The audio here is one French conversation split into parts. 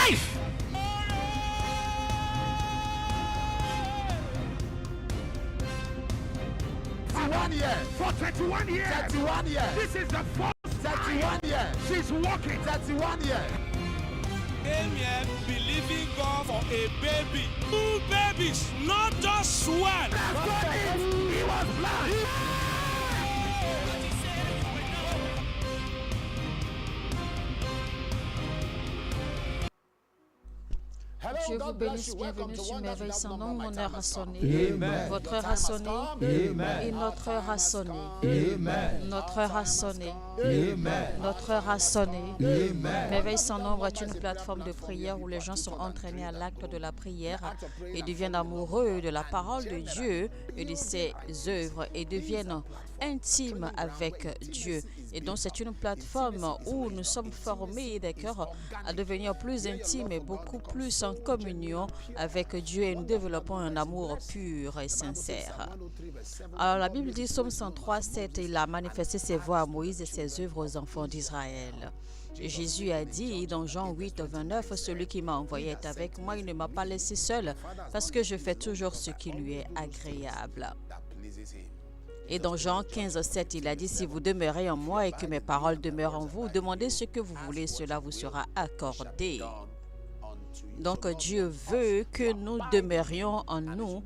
life. For 31 years. 31 years. This is the first 31 years. she's walking. 31 years. Came here believing God for a baby. 2 babies, not just one. He was blind. Dieu vous bénisse, bienvenue sur Merveille sans nom. Mon heure a sonné, Amen. votre heure a sonné, Amen. et notre heure a sonné. Amen. Notre heure a sonné. Amen. Notre heure a sonné. Amen. Merveille sans nombre est une plateforme de prière où les gens sont entraînés à l'acte de la prière et deviennent amoureux de la parole de Dieu et de ses œuvres et deviennent intimes avec Dieu. Et donc c'est une plateforme où nous sommes formés, d'accord, à devenir plus intimes et beaucoup plus en communion avec Dieu et nous développons un amour pur et sincère. Alors la Bible dit, Psaume 103, 7, il a manifesté ses voies à Moïse et ses œuvres aux enfants d'Israël. Jésus a dit dans Jean 8, 29, celui qui m'a envoyé est avec moi, il ne m'a pas laissé seul parce que je fais toujours ce qui lui est agréable. Et dans Jean 15, 7, il a dit, si vous demeurez en moi et que mes paroles demeurent en vous, demandez ce que vous voulez, cela vous sera accordé. Donc Dieu veut que nous demeurions en nous,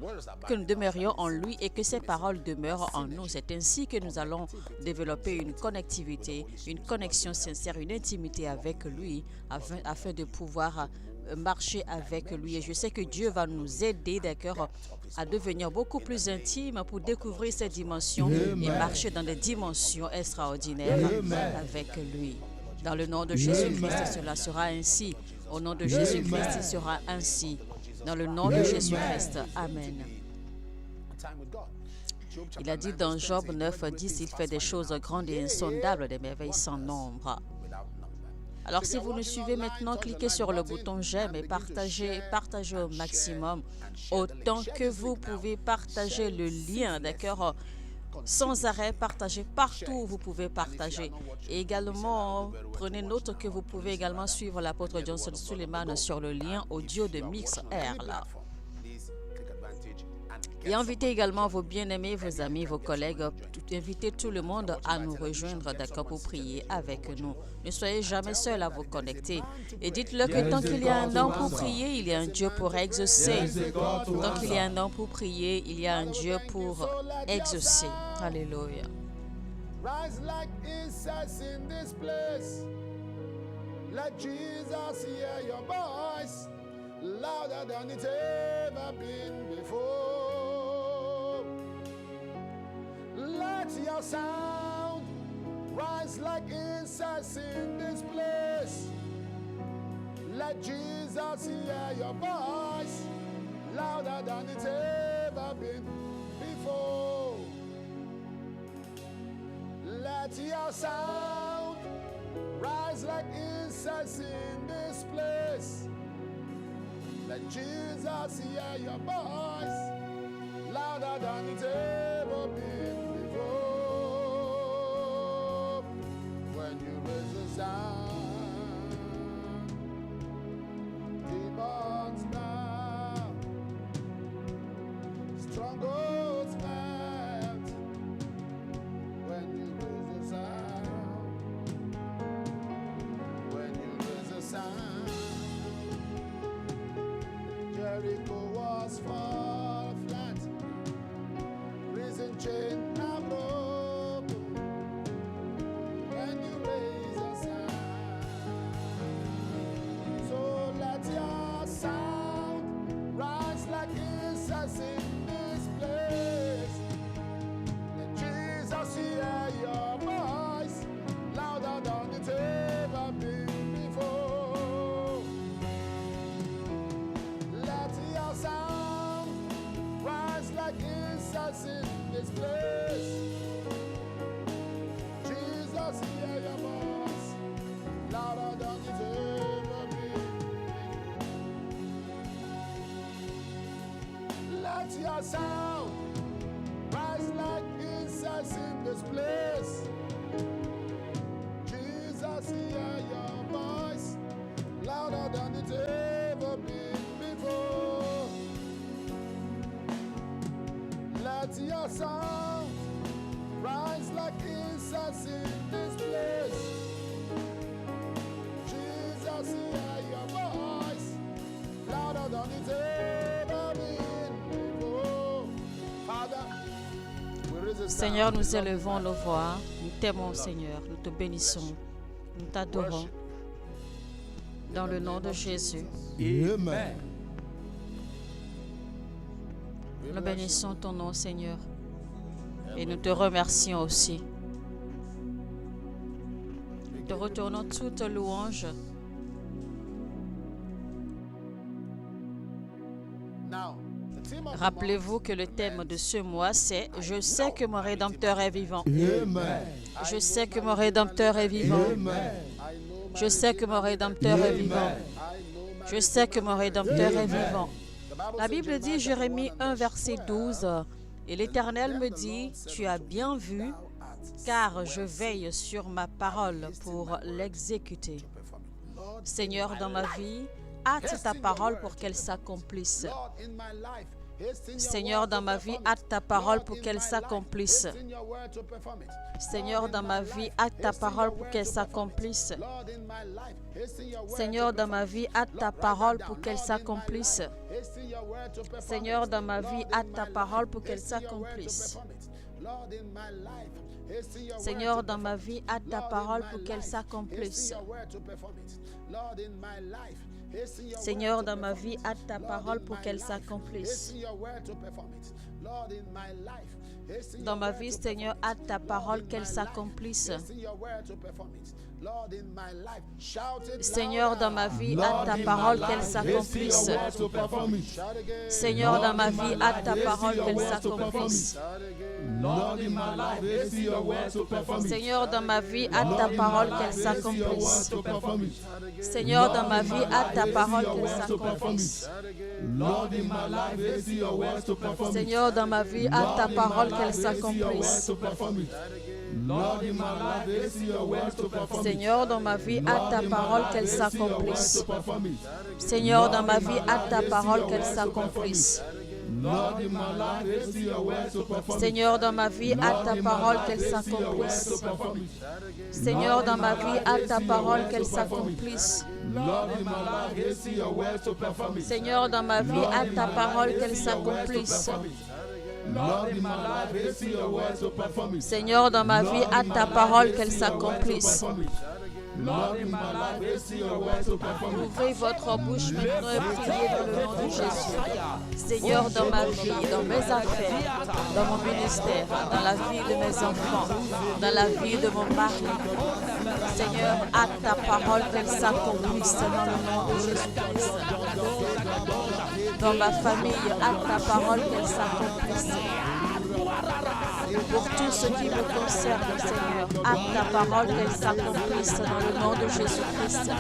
que nous demeurions en lui et que ses paroles demeurent en nous. C'est ainsi que nous allons développer une connectivité, une connexion sincère, une intimité avec lui afin de pouvoir marcher avec lui. Et je sais que Dieu va nous aider, d'accord, à devenir beaucoup plus intimes pour découvrir ces dimensions et marcher dans des dimensions extraordinaires avec lui. Dans le nom de Jésus-Christ, cela sera ainsi. Au nom de Jésus-Christ, il sera ainsi. Dans le nom de Jésus-Christ. Amen. Il a dit dans Job 9, 10, il fait des choses grandes et insondables, des merveilles sans nombre. Alors si vous nous suivez maintenant, cliquez sur le bouton j'aime et partagez au maximum. Autant que vous pouvez partager le lien, d'accord? Sans arrêt, partagez partout où vous pouvez partager. Et également, prenez note que vous pouvez également suivre l'apôtre Johnson Suleiman sur le lien audio de MixR là. Et invitez également vos bien-aimés, vos amis, vos collègues, invitez tout le monde à nous rejoindre, d'accord, pour prier avec nous. Ne soyez jamais seuls à vous connecter. Et dites-le que tant qu'il y a un homme pour prier, il y a un Dieu pour exaucer. Tant qu'il y a un homme pour prier, il y a un Dieu pour exaucer. Alléluia. Rise like incense in this place. Let Jesus hear your voice, louder than it's ever been before. Let your sound rise like incense in this place. Let Jesus hear your voice, louder than it's ever been before. Let your sound rise like incense in this place. Let Jesus hear your voice, louder than it's ever been before. When you raise a sound, demons bow, strongholds melt. When you raise a sound, when you raise a sound, Jericho was fall flat, prison chain now broken. When you raise a sound, so let your sound rise like incense in this place. Let Jesus hear your voice, louder than it's ever been before. Let your sound rise like incense in this place. Jesus, hear your voice, louder than it's ever been. Let your sound rise like incense in this place. Jesus, hear your voice, louder than it's ever been before. Let your sound rise like incense in this place. Jesus, hear your voice, louder than it's ever been before. Father, we raise a Seigneur, sound. nous élevons nos voix, nous t'aimons Seigneur, nous te bénissons, nous t'adorons. Dans le nom de Jésus, Amen. nous bénissons ton nom Seigneur et nous te remercions aussi. Nous te retournons toute louange. Now, the theme of the Rappelez-vous que le thème de ce mois c'est « Je sais que mon Rédempteur est vivant ». Amen. Je sais que mon Rédempteur est vivant. Amen. Je sais que mon Rédempteur est vivant. Je sais que mon Rédempteur est vivant. La Bible dit, Jérémie 1, verset 12, « Et l'Éternel me dit, tu as bien vu, car je veille sur ma parole pour l'exécuter. Seigneur, dans ma vie, hâte ta parole pour qu'elle s'accomplisse. Lord, in my life, hasten your Seigneur, word dans to ma vie, perform it. hâte ta parole Lord, pour in qu'elle my life, s'accomplisse. hasten your word to perform it. Seigneur, Lord, dans in ma my vie, life, hâte ta hasten parole your pour word qu'elle to perform it. s'accomplisse. Lord, in my life, hasten your word Seigneur, to dans ma perform vie, it. hâte ta Lord, write parole that pour down. qu'elle Lord, in my s'accomplisse. life, hasten your word to perform Seigneur, it. dans ma vie, Lord, in hâte ta my parole life, pour qu'elle hasten your word to s'accomplisse. perform it. Lord, in my life, hasten your word Seigneur, to dans ma perform it. vie, hâte ta Lord, in parole my pour qu'elle life, s'accomplisse. hasten your word to perform it. Lord, in my life, hasten your Seigneur, word to dans ma perform vie, it. hâte ta Lord, parole in pour my qu'elle life, s'accomplisse. hasten your word to perform it. Lord, in my life, hasten Dans your ma word vie, to Seigneur, perform it. hâte ta Lord, parole in qu'elle my life, s'accomplisse. hasten your word to perform it. Lord, in my life, shout it Seigneur, dans ma louder. vie, Lord, hâte ta in parole my qu'elle life, s'accomplisse. hasten your word to perform it. Shout again. Seigneur, dans ma Lord, in my vie, hâte ta life, parole hasten qu'elle your word to perform s'accomplisse. it. Shout again. Lord, in my life, hasten your word to perform it. Seigneur, dans ma vie, hâte ta Lord, in my parole life, qu'elle hasten your word s'accomplisse. to perform it. Seigneur, dans ma Lord, in vie, my hâte ta life, parole hasten your qu'elle word to perform it. s'accomplisse. Shout again. Lord, in my life, hasten your word to perform it. Seigneur, dans ma vie, hâte ta Lord, in my parole life, qu'elle hasten your word s'accomplisse. to perform it. Lord, in my life, hasten your word to perform it. Seigneur, dans ma vie, hâte ta Lord, in my parole life, qu'elle hasten your word s'accomplisse. to perform it. Seigneur, dans Lord, ma in vie, my hâte ta life, parole hasten qu'elle your word to s'accomplisse. Lord, in my life, hasten your word to perform it. Seigneur, dans ma vie, hâte Lord, ta in my parole life, qu'elle hasten your word to s'accomplisse. perform it. Seigneur, dans ma vie, hâte ta parole qu'elle s'accomplisse. Lord, in my life, hasten your word to perform it. Seigneur, dans ma vie, hâte ta parole qu'elle s'accomplisse. Lord, in my life, hasten your word to perform it. Seigneur, dans ma vie, hâte ta parole qu'elle s'accomplisse. Lord, in my life, hasten your word to perform it. Ouvrez votre bouche maintenant et priez dans le nom de Jésus. Seigneur, dans ma vie, dans mes affaires, dans mon ministère, dans la vie de mes enfants, dans la vie de mon mari. Seigneur, hâte ta parole qu'elle s'accomplisse dans le nom de Jésus-Christ. Dans ma famille, hâte ta parole qu'elle s'accomplisse. Pour tout ce qui me concerne, Seigneur, hâte ta parole qu'elle s'accomplisse dans le nom de Jésus-Christ.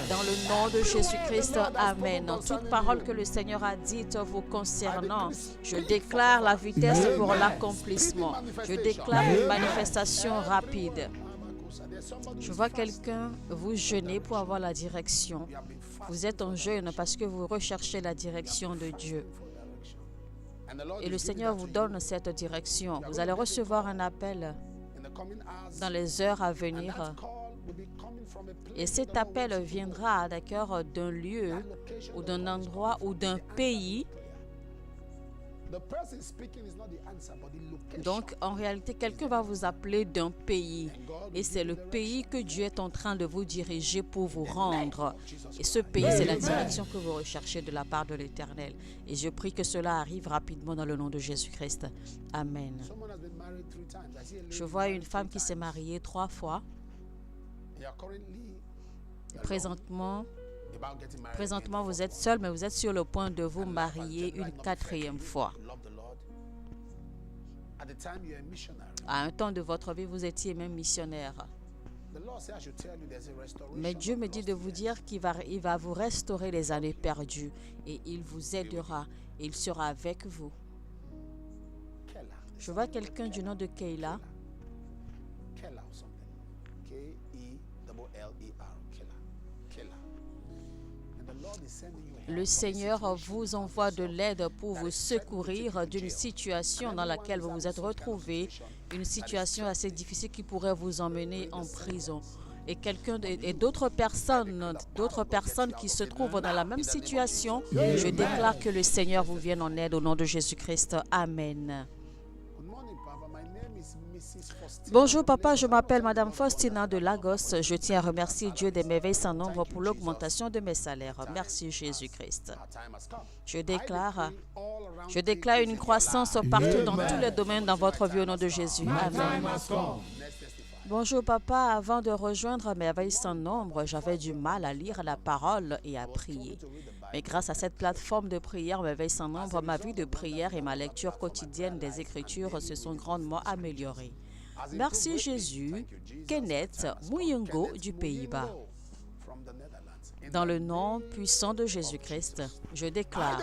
Dans le nom de Jésus-Christ, amen. Toute parole que le Seigneur a dite vous concernant, je déclare la vitesse pour l'accomplissement. Je déclare une manifestation rapide. Je vois quelqu'un vous jeûner pour avoir la direction. Vous êtes en jeûne parce que vous recherchez la direction de Dieu. Et le Seigneur vous donne cette direction. Vous allez recevoir un appel dans les heures à venir. Et cet appel viendra, d'accord, d'un lieu ou d'un endroit ou d'un pays. Donc, en réalité, quelqu'un va vous appeler d'un pays. Et c'est le pays que Dieu est en train de vous diriger pour vous rendre. Et ce pays, c'est la direction que vous recherchez de la part de l'Éternel. Et je prie que cela arrive rapidement dans le nom de Jésus-Christ. Amen. Je vois une femme qui s'est mariée 3 fois. Présentement, vous êtes seul, mais vous êtes sur le point de vous marier une 4e fois. À un temps de votre vie, vous étiez même missionnaire. Mais Dieu me dit de vous dire qu'il va vous restaurer les années perdues et il vous aidera. Et il sera avec vous. Je vois quelqu'un du nom de Kayla. Le Seigneur vous envoie de l'aide pour vous secourir d'une situation dans laquelle vous vous êtes retrouvé, une situation assez difficile qui pourrait vous emmener en prison. Et d'autres personnes qui se trouvent dans la même situation, je déclare que le Seigneur vous vienne en aide au nom de Jésus-Christ. Amen. Bonjour papa, je m'appelle Madame Faustina de Lagos. Je tiens à remercier Dieu des merveilles sans nombre pour l'augmentation de mes salaires. Merci Jésus-Christ. Je déclare une croissance partout dans tous les domaines dans votre vie au nom de Jésus. Amen. Bonjour papa, avant de rejoindre Merveilles sans nombre, j'avais du mal à lire la parole et à prier. Mais grâce à cette plateforme de prière Merveilles sans nombre, ma vie de prière et ma lecture quotidienne des Écritures se sont grandement améliorées. Merci Jésus, Kenneth Muyungo du Pays-Bas. Dans le nom puissant de Jésus-Christ, je déclare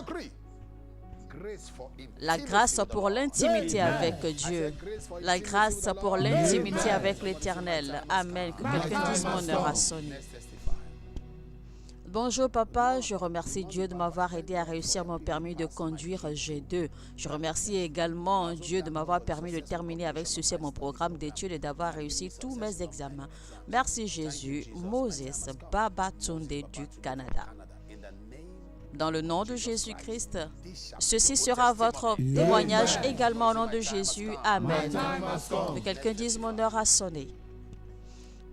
la grâce pour l'intimité avec Dieu, la grâce pour l'intimité avec l'Éternel. Amen. Que quelqu'un dise mon heure a sonné. Bonjour papa, je remercie Dieu de m'avoir aidé à réussir mon permis de conduire G2. Je remercie également Dieu de m'avoir permis de terminer avec succès mon programme d'études et d'avoir réussi tous mes examens. Merci Jésus. Moses Babatunde du Canada. Dans le nom de Jésus-Christ, ceci sera votre témoignage également au nom de Jésus. Amen. Que quelqu'un dise mon heure a sonné.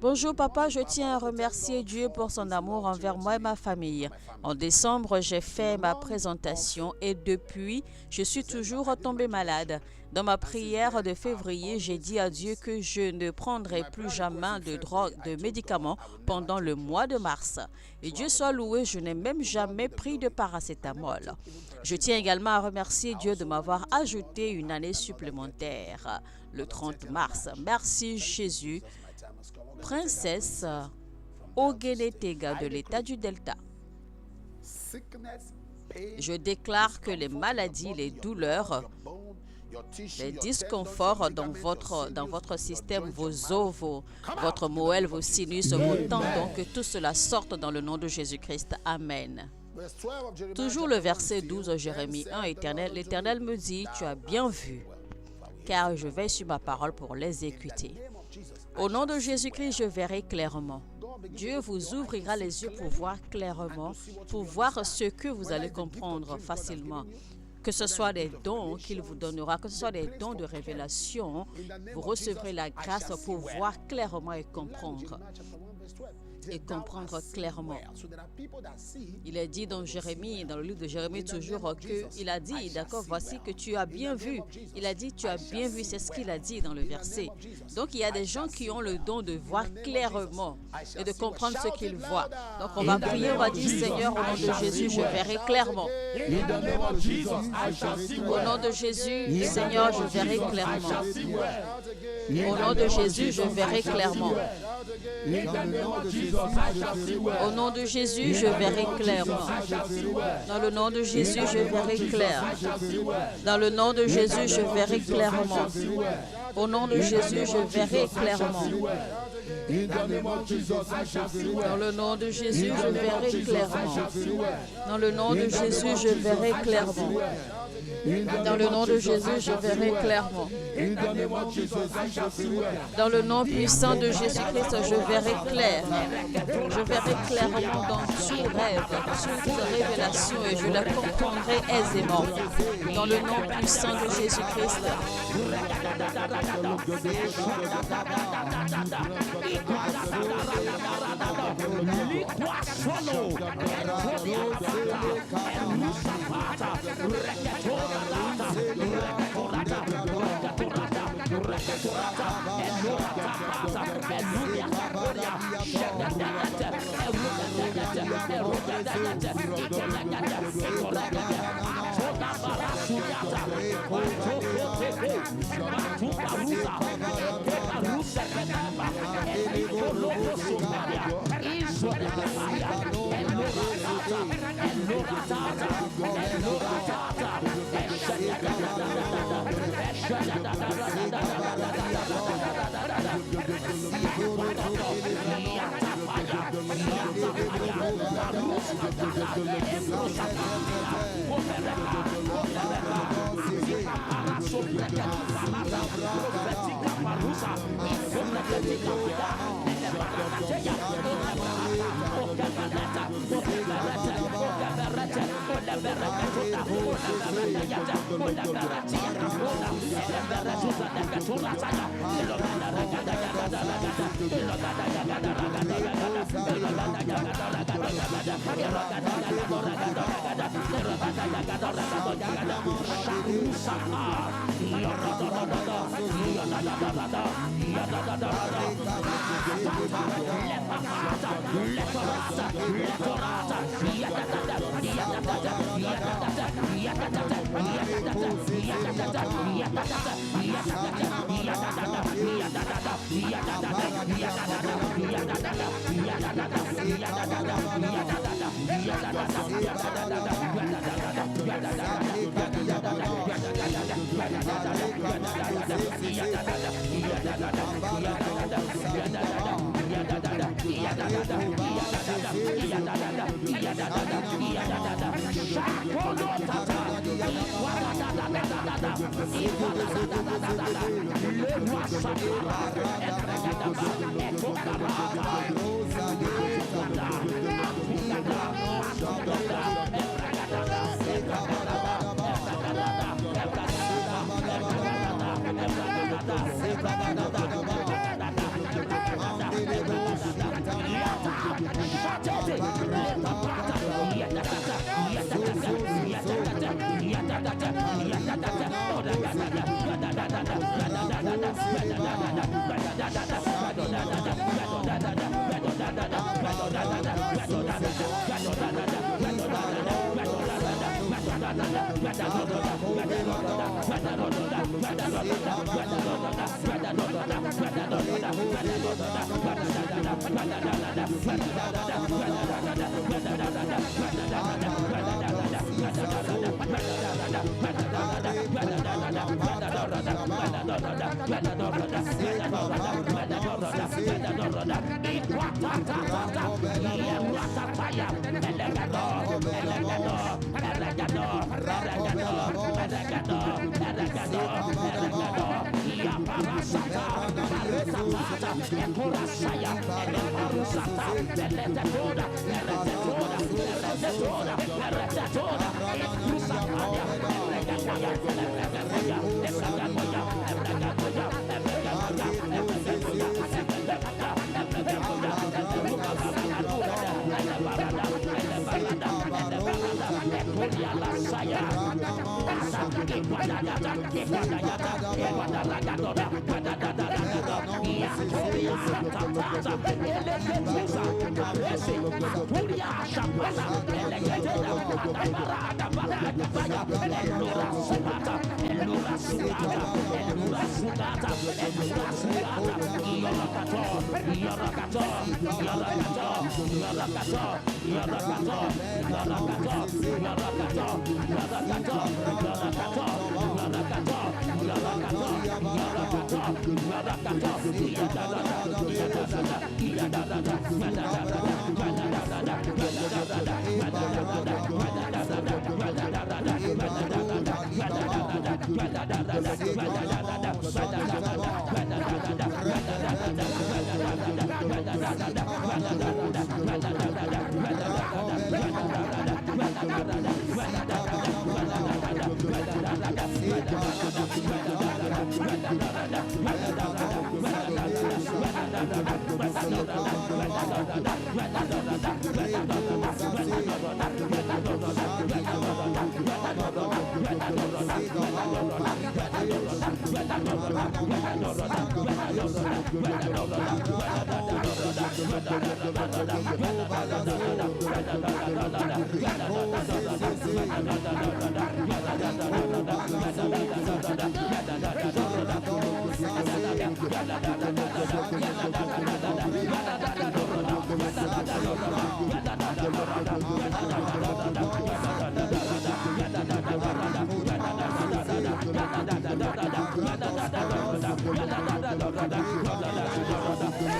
Bonjour papa, je tiens à remercier Dieu pour son amour envers moi et ma famille. En décembre, j'ai fait ma présentation et depuis, je suis toujours tombée malade. Dans ma prière de février, j'ai dit à Dieu que je ne prendrai plus jamais de médicaments pendant le mois de mars. Et Dieu soit loué, je n'ai même jamais pris de paracétamol. Je tiens également à remercier Dieu de m'avoir ajouté une année supplémentaire, le 30 mars. Merci Jésus. Princesse Ogenetega de l'État du Delta. Je déclare que les maladies, les douleurs, les disconforts dans votre système, vos os, votre moelle, vos sinus, vos tendons, que tout cela sorte dans le nom de Jésus-Christ. Amen. Toujours le verset 12, Jérémie 1, l'Éternel me dit, tu as bien vu, car je veille sur ma parole pour l'exécuter. Au nom de Jésus-Christ, je verrai clairement. Dieu vous ouvrira les yeux pour voir clairement, pour voir ce que vous allez comprendre facilement. Que ce soit des dons qu'il vous donnera, que ce soit des dons de révélation, vous recevrez la grâce pour voir clairement et comprendre clairement. Il est dit dans Jérémie, dans le livre de Jérémie toujours, qu'il a dit, d'accord, voici que tu as bien vu. Il a dit, tu as bien vu, c'est ce qu'il a dit dans le verset. Donc, il y a des gens qui ont le don de voir clairement et de comprendre ce qu'ils voient. Donc, on va prier, on va dire, Seigneur, au nom de Jésus, je verrai clairement. Au nom de Jésus, Seigneur, je verrai clairement. Au nom de Jésus, je verrai clairement. In the name of Jesus, I shall see well. Au nom de Jésus, je verrai clairement. Dans le nom de Jésus, je verrai clair. Dans le nom de Jésus, je verrai clairement. Au nom de Jésus, je verrai clairement. In the name of Jesus, I shall see well. Dans le nom de Jésus, je verrai clairement. Dans le nom de Jésus, je verrai clairement. Dans le nom de Jésus, je verrai clairement. In the name of Jesus, I shall see well. Dans le nom puissant de Jésus-Christ, je verrai clair. Je verrai clairement dans tout rêve, toute révélation et je la comprendrai aisément. Dans le nom puissant de Jésus-Christ.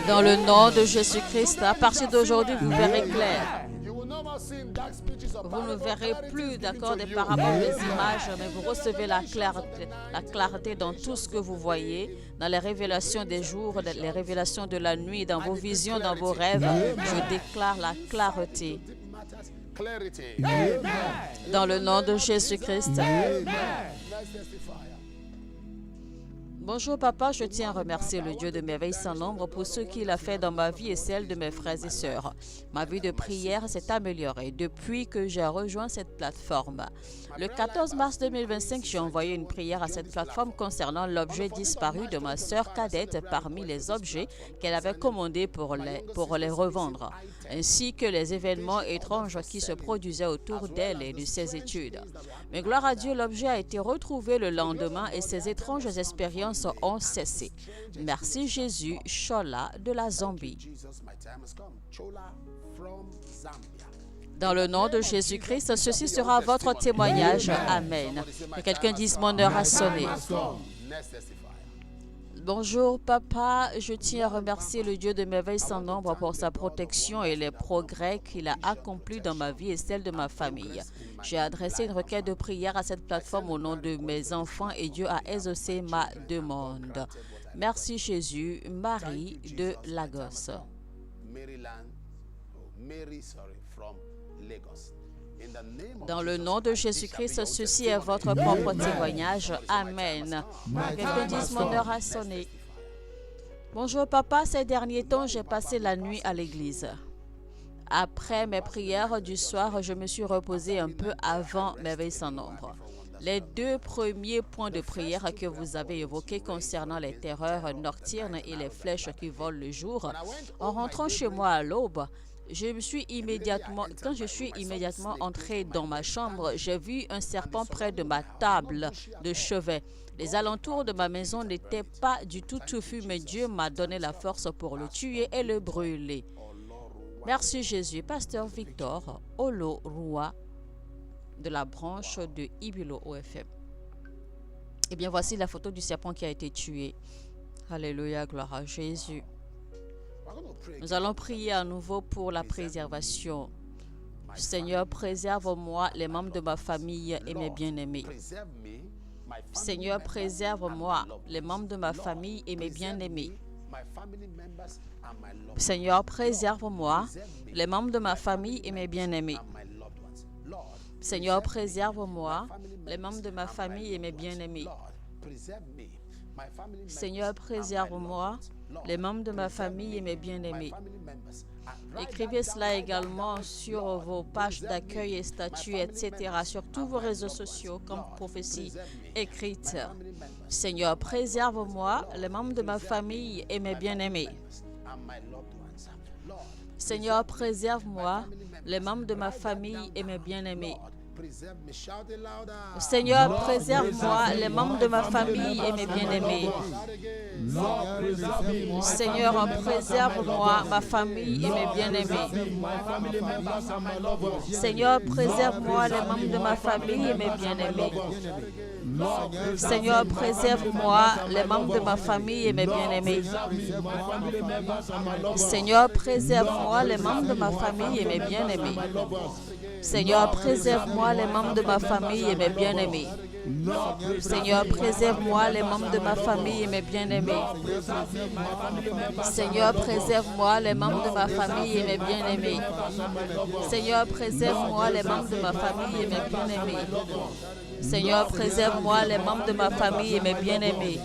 Dans le nom de Jésus-Christ, à partir d'aujourd'hui, vous verrez clair. Vous ne verrez plus, d'accord, des paraboles, des images, mais vous recevez la clarté dans tout ce que vous voyez, dans les révélations des jours, les révélations de la nuit, dans vos visions, dans vos rêves. Je déclare la clarté. Dans le nom de Jésus-Christ. Bonjour papa, je tiens à remercier le Dieu de merveille sans nombre pour ce qu'il a fait dans ma vie et celle de mes frères et sœurs. Ma vie de prière s'est améliorée depuis que j'ai rejoint cette plateforme. Le 14 mars 2025, j'ai envoyé une prière à cette plateforme concernant l'objet disparu de ma sœur cadette parmi les objets qu'elle avait commandés pour les revendre, ainsi que les événements étranges qui se produisaient autour d'elle et de ses études. Mais gloire à Dieu, l'objet a été retrouvé le lendemain et ces étranges expériences ont cessé. Merci Jésus, Chola de la Zambie. Dans le nom de Jésus-Christ, ceci sera votre témoignage. Amen. Que quelqu'un dise mon heure a sonné. Bonjour papa, je tiens à remercier le Dieu de merveille sans nombre pour sa protection et les progrès qu'il a accomplis dans ma vie et celle de ma famille. J'ai adressé une requête de prière à cette plateforme au nom de mes enfants et Dieu a exaucé ma demande. Merci Jésus, Marie de Lagos. Dans le nom de Jésus-Christ, ceci est votre propre témoignage. Amen. Quelqu'un dise mon heure a sonné. Bonjour papa, ces derniers temps, j'ai passé la nuit à l'église. Après mes prières du soir, je me suis reposée un peu avant merveille sans nombre. Les deux premiers points de prière que vous avez évoqués concernant les terreurs nocturnes et les flèches qui volent le jour, en rentrant chez moi à l'aube, quand je suis immédiatement entrée dans ma chambre, j'ai vu un serpent près de ma table de chevet. Les alentours de ma maison n'étaient pas du tout touffus, mais Dieu m'a donné la force pour le tuer et le brûler. Merci Jésus. Pasteur Victor Olo Roua de la branche de Ibilo OFM. Eh bien, voici la photo du serpent qui a été tué. Alléluia, gloire à Jésus. Nous allons prier à nouveau pour la préservation. Seigneur, préserve-moi, les membres de ma famille et mes bien-aimés. Seigneur, préserve-moi, les membres de ma famille et mes bien-aimés. Seigneur, préserve-moi, les membres de ma famille et mes bien-aimés. Seigneur, préserve-moi, les membres de ma famille et mes bien-aimés. Seigneur, préserve-moi, les membres de ma famille et mes bien-aimés. Écrivez cela également sur vos pages d'accueil et statuts, etc., sur tous vos réseaux sociaux comme prophétie écrite. Seigneur, préserve-moi, les membres de ma famille et mes bien-aimés. Seigneur, préserve-moi, les membres de ma famille et mes bien-aimés. Seigneur, préserve-moi, les membres de ma famille et mes bien-aimés. Seigneur, préserve-moi, ma famille et mes bien-aimés. Seigneur, préserve-moi, les membres de ma famille et mes bien-aimés. Seigneur, préserve-moi, les membres de ma famille et mes bien-aimés. Seigneur, préserve-moi, les membres de ma famille et mes bien-aimés. Seigneur, préserve-moi, les membres de ma famille et mes bien-aimés. Seigneur, préserve-moi, les membres de ma famille et mes bien-aimés. Seigneur, préserve-moi, les membres de ma famille et mes bien-aimés. Seigneur, préserve-moi, les membres de ma famille et mes bien-aimés. Seigneur, préserve-moi, les membres de ma famille et mes bien-aimés.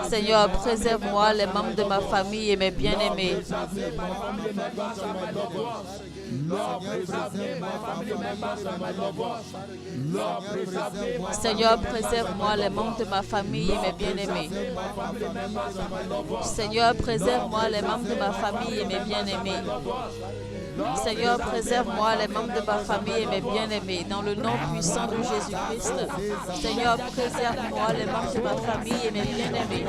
Seigneur, préserve-moi, les membres de ma famille et mes bien-aimés. Seigneur, préserve-moi, les membres de ma famille et mes bien-aimés. Seigneur, préserve-moi, les membres de ma famille et mes bien-aimés. Seigneur, préserve-moi, les membres de ma famille et mes bien-aimés. Dans le nom puissant de Jésus-Christ. Seigneur, préserve-moi, les membres de ma famille et mes bien-aimés.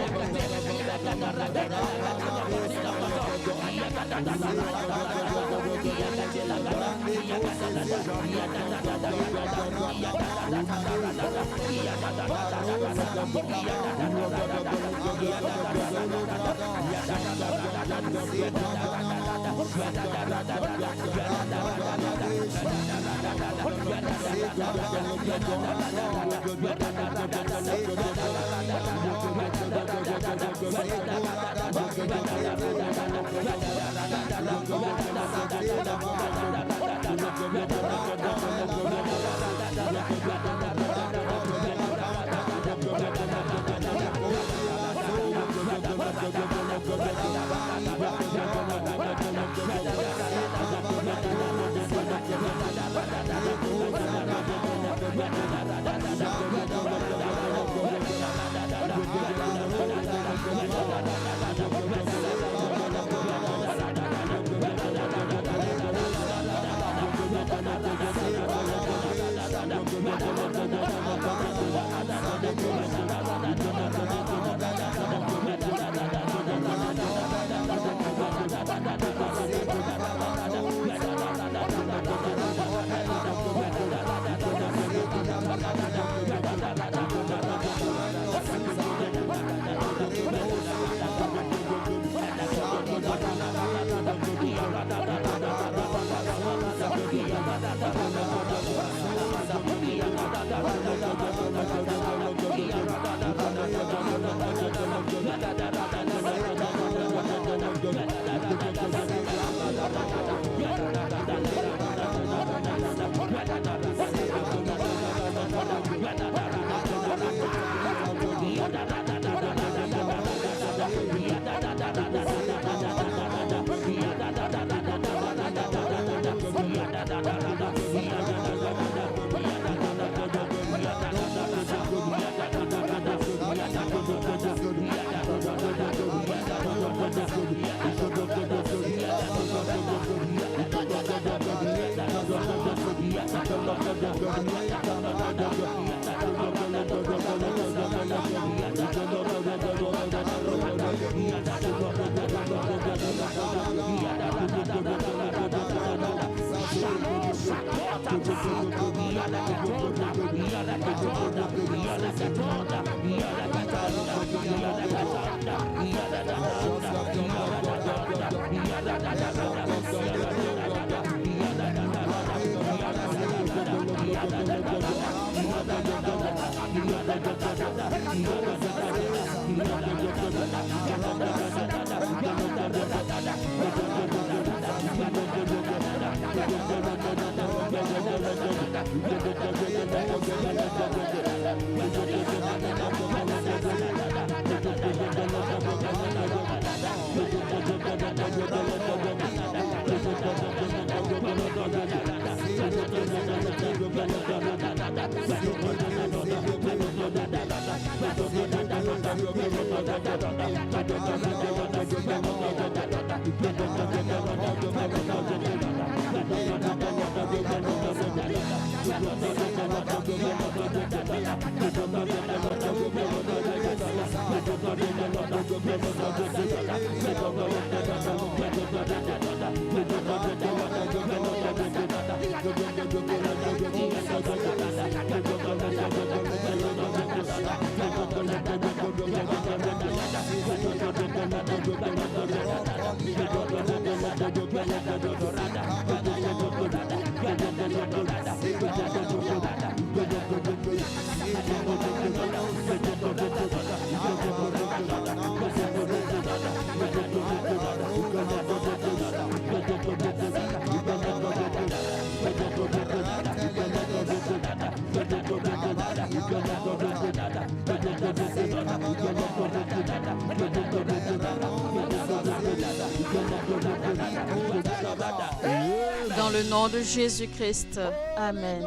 le nom de Jésus-Christ. Amen.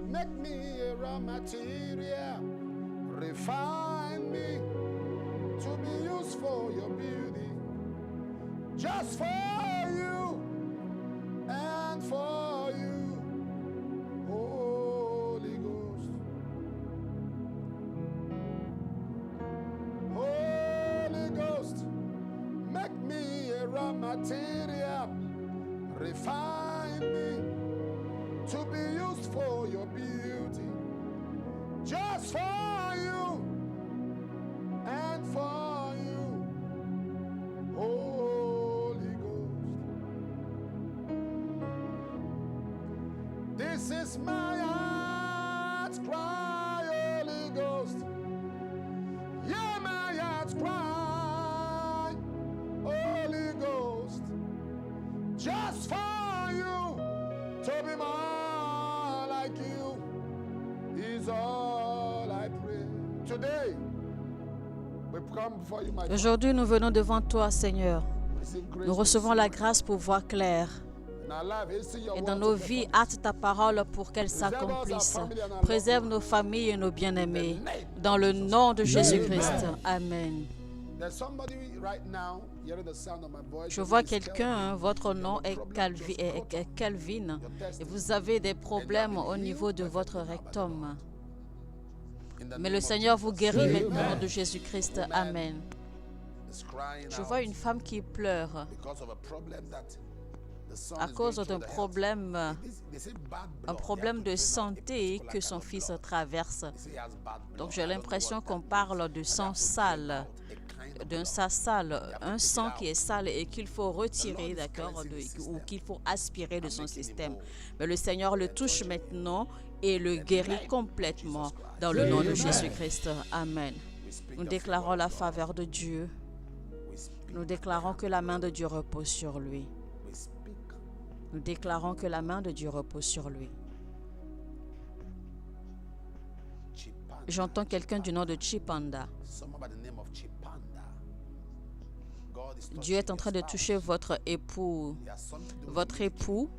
Make me a raw material. Refine me to be used for your beauty. Just for you and for you, Holy Ghost. Holy Ghost, make me a raw material. Refine me to be used for your beauty. Just for you and for you, Holy Ghost. This is my heart's cry, Holy Ghost. Yeah, my heart's cry, Holy Ghost. Just for you, to be more like you is all I pray. Today, we come before you, my God. Aujourd'hui, nous venons devant toi, Seigneur. Receive grace Nous to recevons see la grâce pour voir clair. in our life. You see your Et dans word nos to vies, perform. hâte ta parole pour qu'elle s'accomplisse. Préserve nos familles et nos bien-aimés. Dans le nom de Jésus-Christ. Amen. There's somebody right now hearing the sound of my voice. Je vois quelqu'un, votre nom est Calvin, et vous avez des problèmes au niveau de votre rectum. Mais le Seigneur vous guérit maintenant au nom de Jésus-Christ. Amen. Je vois une femme qui pleure à cause d'un problème, un problème de santé que son fils traverse. Donc j'ai l'impression qu'on parle de sang sale, d'un sang sale, un sang qui est sale et qu'il faut retirer, d'accord, ou qu'il faut aspirer de son système. Mais le Seigneur le touche maintenant et le guérit complètement dans le nom de Jésus-Christ. Amen. Nous déclarons la faveur de Dieu. Nous déclarons que la main de Dieu repose sur lui. Nous déclarons que la main de Dieu repose sur lui. J'entends quelqu'un du nom de Chipanda. Dieu est en train de toucher votre époux,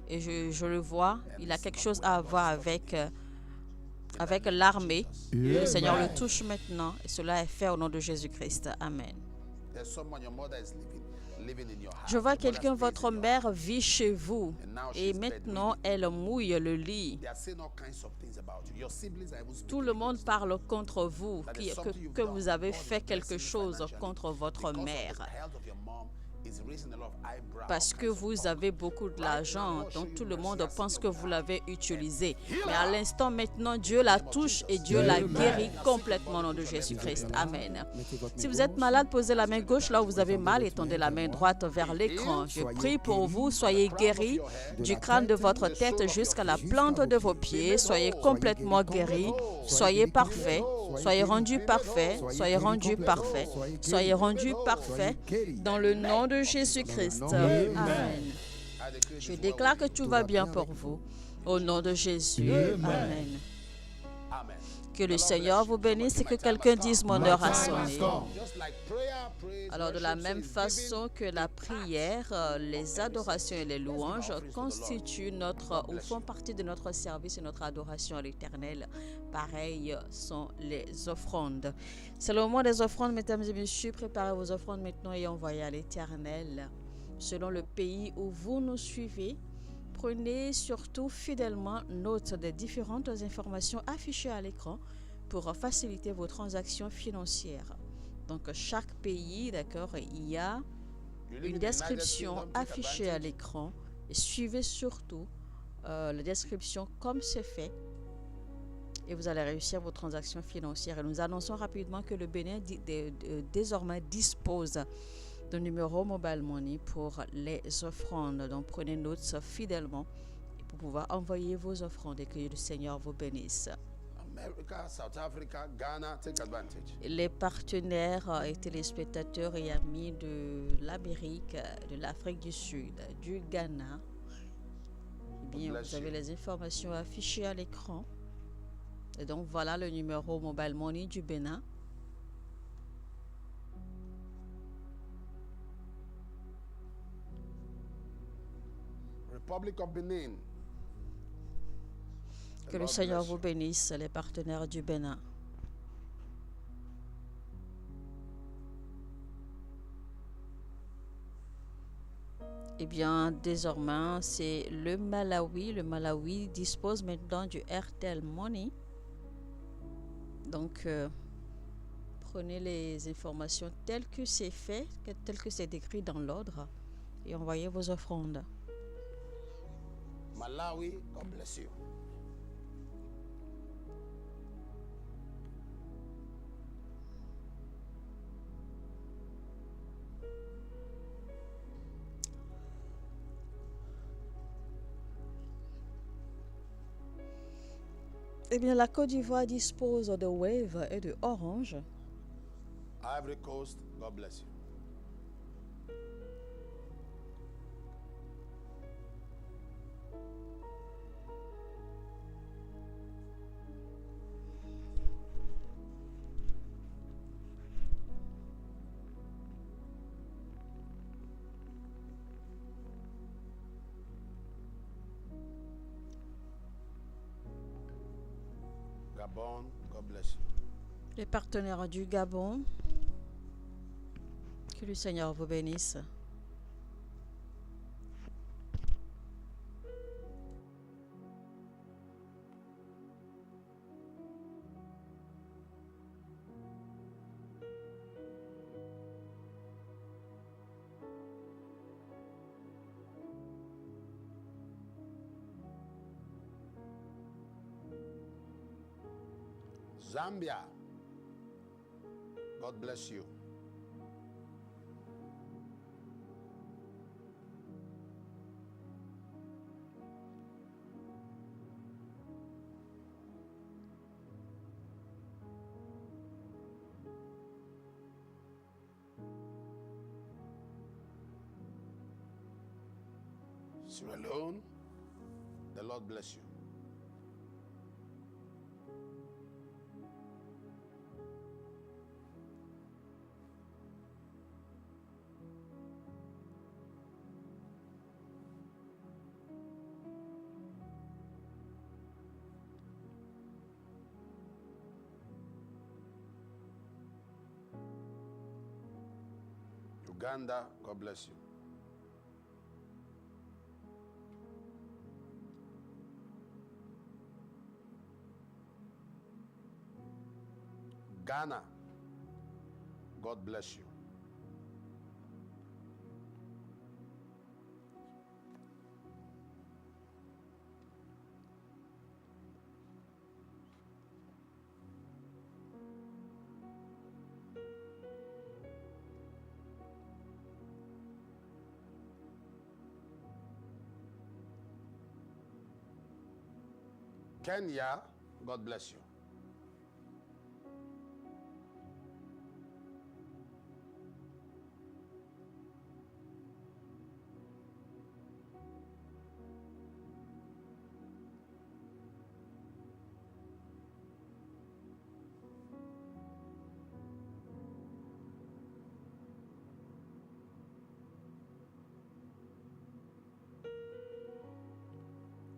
et je le vois, il a quelque chose à voir avec l'armée. Le Seigneur le touche maintenant et cela est fait au nom de Jésus-Christ. Amen. Je vois quelqu'un, votre mère vit chez vous et maintenant elle mouille le lit. Tout le monde parle contre vous, que vous avez fait quelque chose contre votre mère. Parce que vous avez beaucoup de l'argent, donc tout le monde pense que vous l'avez utilisé. Mais à l'instant maintenant, Dieu la touche et Dieu la guérit complètement au nom de Jésus-Christ. Amen. Si vous êtes malade, posez la main gauche là où vous avez mal et tendez la main droite vers l'écran. Je prie pour vous, soyez guéris du crâne de votre tête jusqu'à la plante de vos pieds. Soyez complètement guéris, soyez parfaits. Soyez rendus parfaits, soyez rendus parfaits, soyez rendus parfaits dans le nom de Jésus-Christ. Amen. Je déclare que tout va bien pour vous. Au nom de Jésus. Amen. Que le Seigneur vous bénisse et que quelqu'un dise mon heure a sonné. Alors de la même façon que la prière, les adorations et les louanges constituent ou font partie de notre service et notre adoration à l'Éternel, pareil sont les offrandes. C'est le moment des offrandes, mesdames et messieurs. Préparez vos offrandes maintenant et envoyez à l'Éternel. Selon le pays où vous nous suivez, prenez surtout fidèlement note des différentes informations affichées à l'écran pour faciliter vos transactions financières. Donc, chaque pays, d'accord, il y a une description affichée à l'écran et suivez surtout la description comme c'est fait et vous allez réussir vos transactions financières. Et nous annonçons rapidement que le Bénin désormais dispose de numéro Mobile Money pour les offrandes. Donc, prenez note fidèlement et pour pouvoir envoyer vos offrandes et que le Seigneur vous bénisse. America, South Africa, Ghana, take advantage. Les partenaires et téléspectateurs et amis de l'Amérique, de l'Afrique du Sud, du Ghana, eh bien, vous avez les informations affichées à l'écran. Et donc, voilà le numéro Mobile Money du Bénin. Republic of Benin. The Que le Lord Seigneur bless vous you. bénisse, les partenaires du Bénin. Eh bien, désormais, c'est le Malawi. Le Malawi dispose maintenant du Airtel Money. Donc, prenez les informations telles que c'est fait, telles que c'est décrit dans l'ordre, et envoyez vos offrandes. Malawi, God bless you. Eh bien, la Côte d'Ivoire dispose de Wave et de Orange. Ivory Coast, God bless you. Gabon, God bless you. Les partenaires du Gabon, que le Seigneur vous bénisse. Zambia, God bless you. Sierra Leone, the Lord bless you. Uganda, God bless you. Ghana, God bless you. Kenya, God bless you.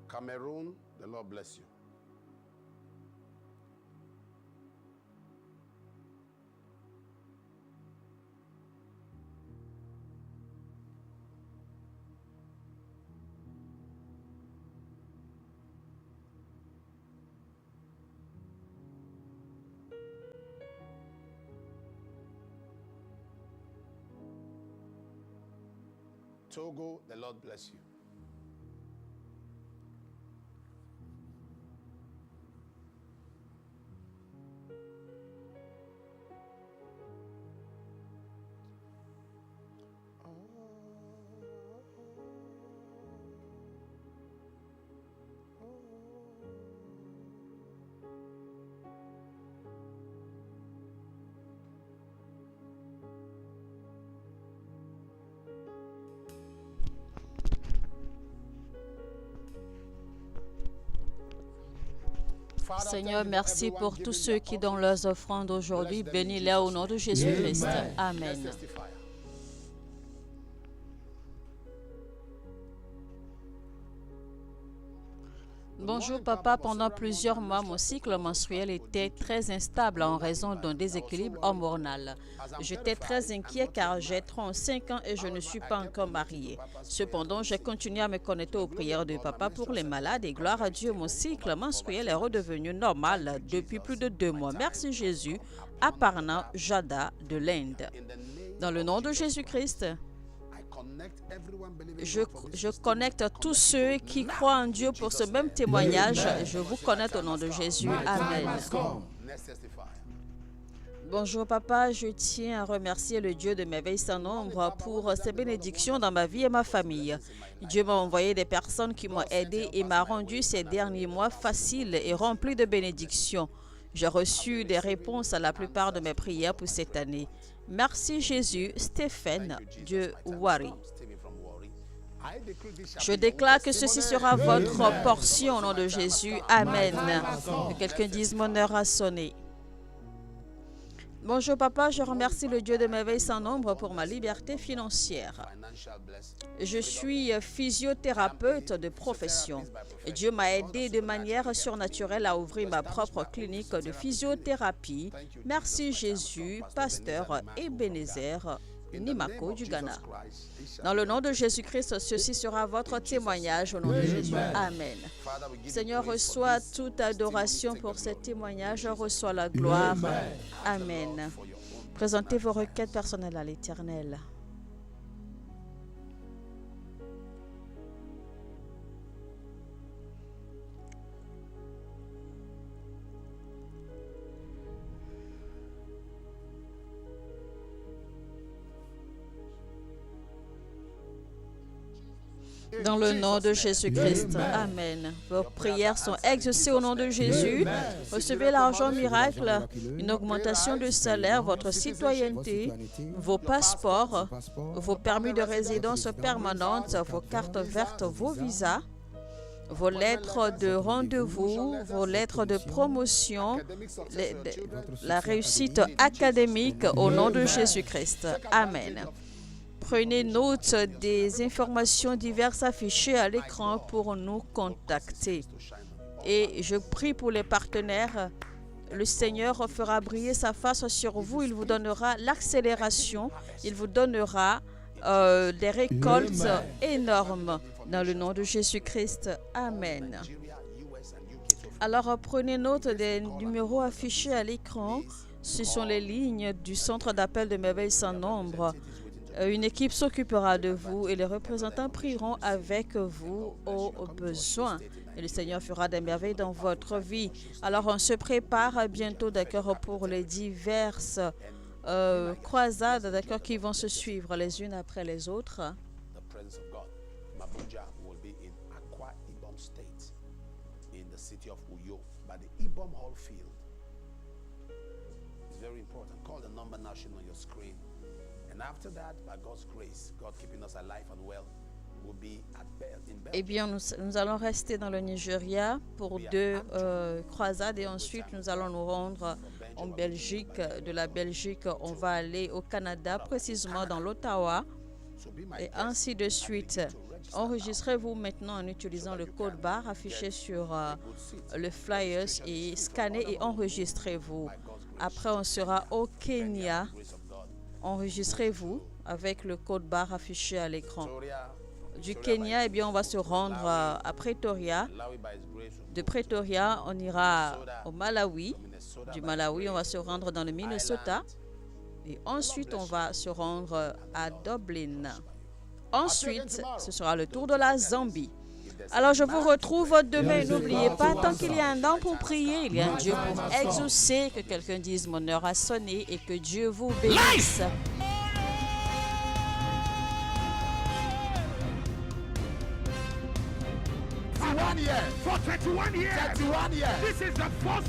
Cameroon, the Lord bless you. Togo, the Lord bless you. Seigneur, merci pour tous ceux qui donnent leurs offrandes aujourd'hui. Bénis-les au nom de Jésus-Christ. Amen. Bonjour papa, pendant plusieurs mois, mon cycle menstruel était très instable en raison d'un déséquilibre hormonal. J'étais très inquiet car j'ai 35 ans et je ne suis pas encore mariée. Cependant, j'ai continué à me connecter aux prières de papa pour les malades et gloire à Dieu, mon cycle menstruel est redevenu normal depuis plus de 2 mois. Merci Jésus. Aparna Jada de l'Inde. Dans le nom de Jésus-Christ, je connecte tous ceux qui croient en Dieu pour ce même témoignage. Je vous connecte au nom de Jésus. Amen. Bonjour papa, je tiens à remercier le Dieu de merveilles sans nombre pour ses bénédictions dans ma vie et ma famille. Dieu m'a envoyé des personnes qui m'ont aidé et m'a rendu ces derniers mois faciles et remplis de bénédictions. J'ai reçu des réponses à la plupart de mes prières pour cette année. Merci Jésus. Stéphane de Wari. Je déclare que ceci sera votre portion au nom de Jésus. Amen. Que quelqu'un dise mon heure a sonné. Bonjour papa, je remercie le Dieu de merveilles sans nombre pour ma liberté financière. Je suis physiothérapeute de profession. Dieu m'a aidé de manière surnaturelle à ouvrir ma propre clinique de physiothérapie. Merci Jésus, pasteur Ebenezer Nimako du Ghana. Dans le nom de Jésus-Christ, ceci sera votre témoignage au nom de Jésus. Amen. Seigneur, reçois toute adoration pour ce témoignage, reçois la gloire. Amen. Présentez vos requêtes personnelles à l'Éternel. Dans le nom de Jésus-Christ. Amen. Vos prières sont exaucées au nom de Jésus. Recevez l'argent miracle, une augmentation de salaire, votre citoyenneté, vos passeports, vos permis de résidence permanente, vos cartes vertes, vos visas, vos lettres de rendez-vous, vos lettres de promotion, la réussite académique au nom de Jésus-Christ. Amen. Prenez note des informations diverses affichées à l'écran pour nous contacter. Et je prie pour les partenaires. Le Seigneur fera briller sa face sur vous. Il vous donnera l'accélération. Il vous donnera des récoltes énormes. Dans le nom de Jésus-Christ. Amen. Alors, prenez note des numéros affichés à l'écran. Ce sont les lignes du Centre d'appel de merveilles sans nombre. Une équipe s'occupera de vous et les représentants prieront avec vous aux besoins. Et le Seigneur fera des merveilles dans votre vie. Alors, on se prépare bientôt, d'accord, pour les diverses croisades, d'accord, qui vont se suivre les unes après les autres. Eh bien, nous allons rester dans le Nigeria pour 2 croisades et ensuite nous allons nous rendre en Belgique. De la Belgique, on va aller au Canada, précisément dans l'Ottawa et ainsi de suite. Enregistrez-vous maintenant en utilisant le code barre affiché sur le flyers et scannez et enregistrez-vous. Après, on sera au Kenya. Enregistrez-vous avec le code barre affiché à l'écran. Du Kenya, eh bien, on va se rendre à Pretoria. De Pretoria, on ira au Malawi. Du Malawi, on va se rendre dans le Minnesota. Et ensuite, on va se rendre à Dublin. Ensuite, ce sera le tour de la Zambie. Alors, je vous retrouve demain. N'oubliez pas, tant qu'il y a un don pour prier, il y a un Dieu pour exaucer. Que quelqu'un dise mon heure a sonné et que Dieu vous bénisse. For 21 years. This is the first